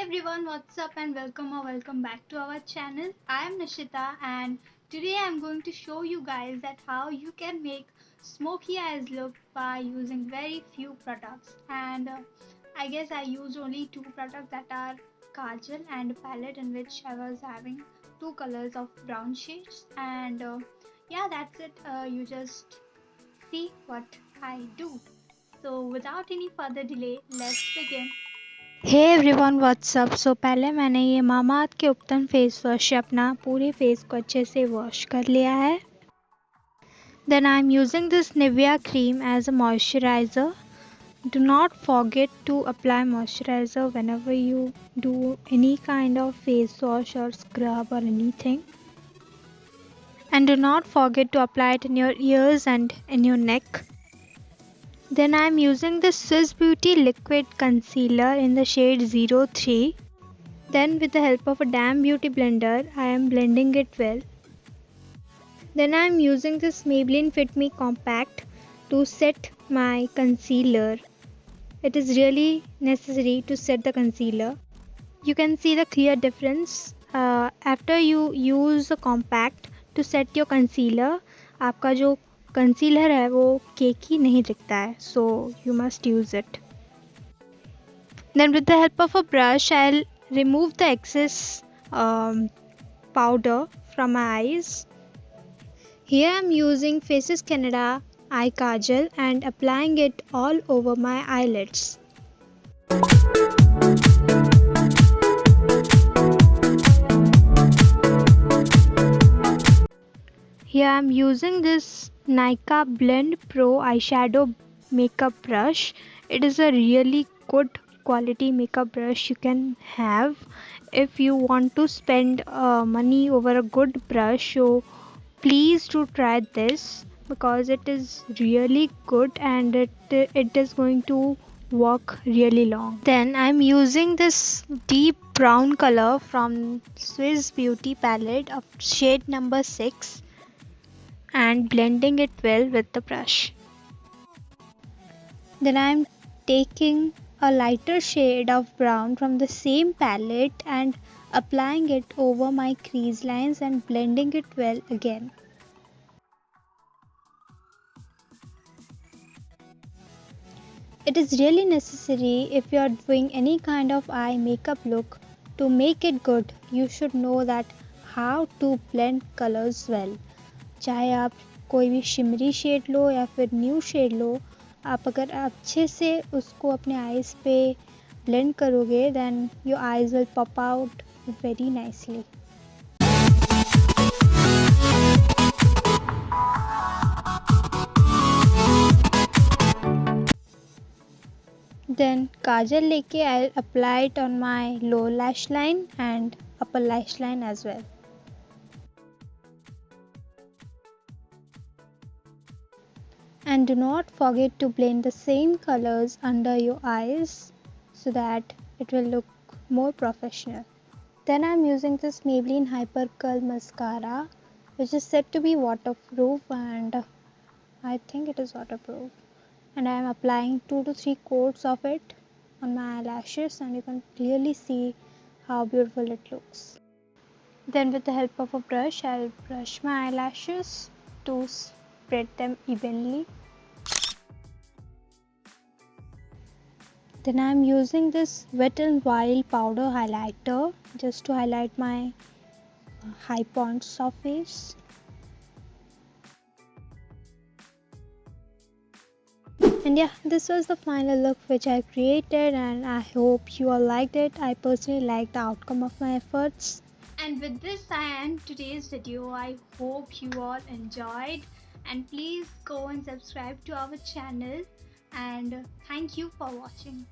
everyone, what's up and welcome back to our channel. I am Nishita and today I'm going to show you guys that how you can make smoky eyes look by using very few products. And I guess I used only two products, that are Kajal and a palette in which I was having two colors of brown shades. And yeah, that's it. You just see what I do. So without any further delay, let's begin. Hey everyone what's up. So पहले मैंने ये Mamaearth के उपटन face wash से अपना पूरे face को अच्छे से वॉश कर लिया है। Then I am using this Nivea cream as a moisturiser. Do not forget to apply moisturizer whenever you do any kind of face wash or scrub or anything. And do not forget to apply it in your ears and in your neck. Then I am using the Swiss Beauty Liquid Concealer in the shade 03. Then with the help of a damp beauty blender, I am blending it well. Then I am using this Maybelline Fit Me Compact to set my concealer. It is really necessary to set the concealer. You can see the clear difference. After you use the compact to set your concealer, आपका जो concealer है वो केकी नहीं दिखता है, so you must use it. Then with the help of a brush I will remove the excess powder from my eyes. Here I am using Faces Canada eye kajal and applying it all over my eyelids. Here I am using this Nivea Blend Pro Eyeshadow makeup brush. It is a really good quality makeup brush you can have if you want to spend money over a good brush. So please do try this because it is really good and it is going to work really long. Then I am using this deep brown color from Swiss Beauty palette of shade number 6 and blending it well with the brush. Then I am taking a lighter shade of brown from the same palette and applying it over my crease lines and blending it well again. It is really necessary if you are doing any kind of eye makeup look. To make it good, you should know that how to blend colors well. चाहे आप कोई भी shimmery shade लो या फिर new shade लो, आप अगर अच्छे से उसको अपने आईज पे ब्लेंड करोगे then your eyes will pop out very nicely. Then kajal लेके I apply it on my lower lash line and upper lash line as well. And do not forget to blend the same colors under your eyes so that it will look more professional. Then I am using this Maybelline Hyper Curl Mascara, which is said to be waterproof, and I think it is waterproof. And I am applying 2 to 3 coats of it on my eyelashes, and you can clearly see how beautiful it looks. Then with the help of a brush, I will brush my eyelashes to spread them evenly. Then I am using this Wet n Wild powder highlighter just to highlight my high points of face. And yeah, this was the final look which I created, and I hope you all liked it. I personally liked the outcome of my efforts. And with this I end today's video. I hope you all enjoyed, and please go and subscribe to our channel, and thank you for watching.